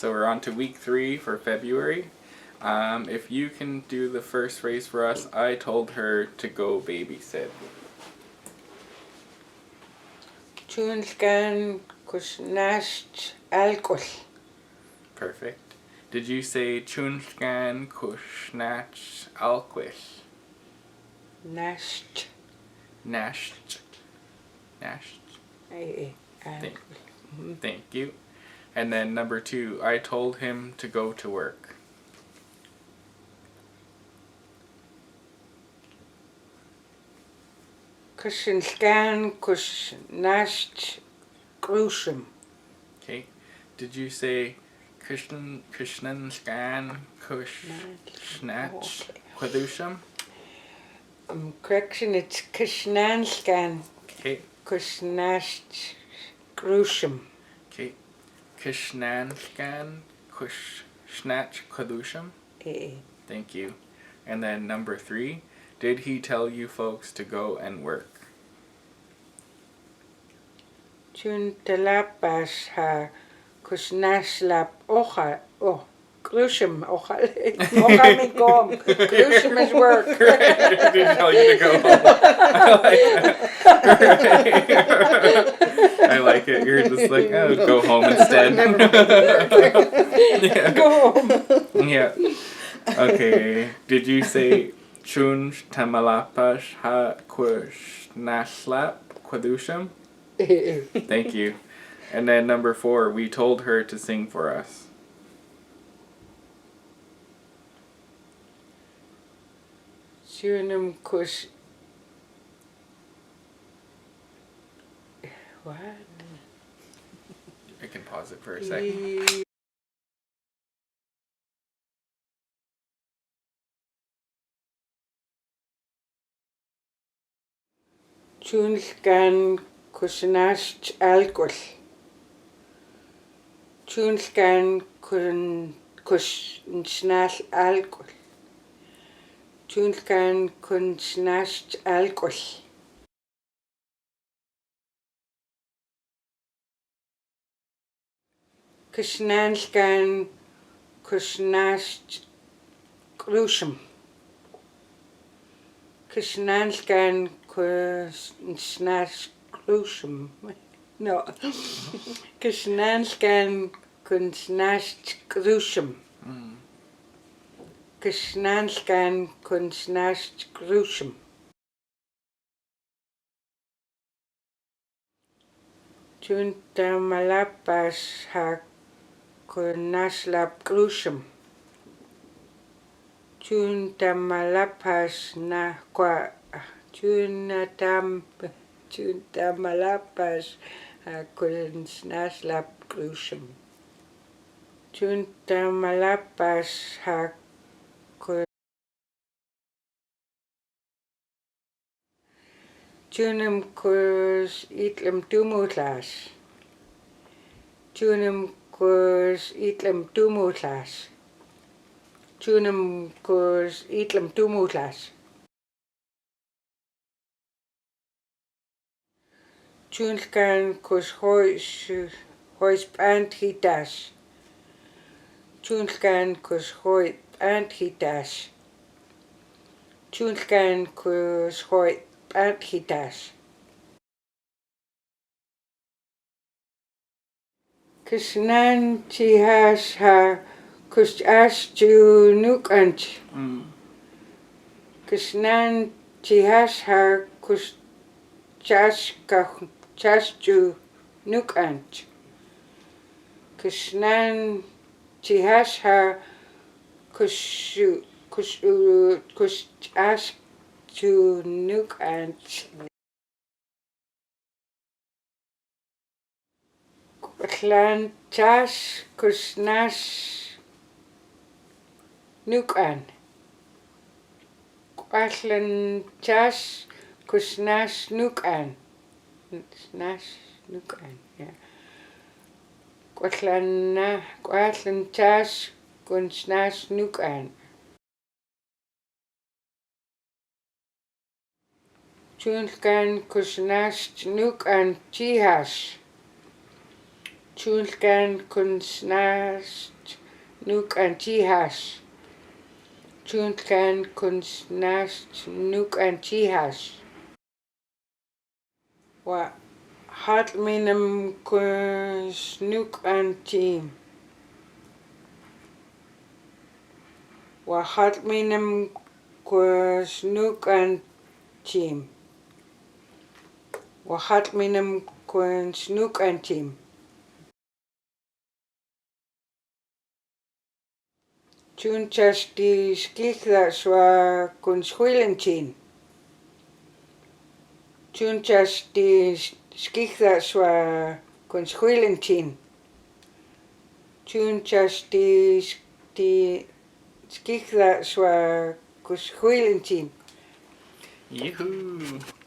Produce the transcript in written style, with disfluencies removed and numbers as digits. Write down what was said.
So we're on to week 3 for February. If you can do the first phrase for us, I told her to go babysit. Chunkan kusnasht alcohol. Perfect. Did you say chunskan kushnach alquish? Nasht. Nasht. Thank you. And then number 2, I told him to go to work. Kusnskan kusnasht grusham. Okay. Did you say Krishnanskan kushnach kwadusham? Correction, it's Kusnanskan Okay. kusnasht grusham. Okay. Krishnanskan kushnach kwadusham? Thank you. And then number 3, did he tell you folks to go and work? Chun talapas ha kusnaslap ocha. Oh, grusham ocha. Mochamikom. Grusham is work. Did he tell you to go home? I like it. You're just like, oh, go home instead. Yeah. Go home. Yeah. Okay. Did you say chun tamalapash ha kusnaslap kwadusham? Thank you. And then number 4, we told her to sing for us. Chunum kus. What? I can pause it for a second. Chunskan kusnasht alcohol. Chunskan kusnasht alcohol. Chunskan kusnasht alcohol. Kusnanskan kusnasht grusham. Kusnanskan kusnasht grusham. No. Kusnanskan kusnasht grusham. Kusnanskan kusnasht grusham. Chunta malapas ha kunaslap grusham. Chunta malapas na kwa. Chunta malapas ha kunaslap grusham. Chunta malapas ha Chunum kus itlem tumutlas. Chunum kus itlem tumutlas. Chunum kus itlem tumutlas. Chunskan kus hois anthitas. Chunskan kus hois anthitas. Chunskan kus hois anthitas. Kusnan chihas ha kusastu nukant. Kusnan chihas ha chastu nukant. Kusnan chihas ha kusastu nukant. Klan chas kusnas nukan. Klan chas kusnas nukan. Snas nukan, yeah. Klan chas kusnas nukan. Chunkan kusnas nukan chihas. Chulkan kun snash nuk an chihas. Chulkan kun snash nuk an chihas. Wa hat minam kun snuk an team. Wa hat minam kun snuk an team. Wa hat minam kun snuk an team. Chunchas di skikda swa kun shuilenchin. Chunchas di skikda swa kun shuilenchin. Chunchas di skikda swa kun shuilenchin. Yoo-hoo.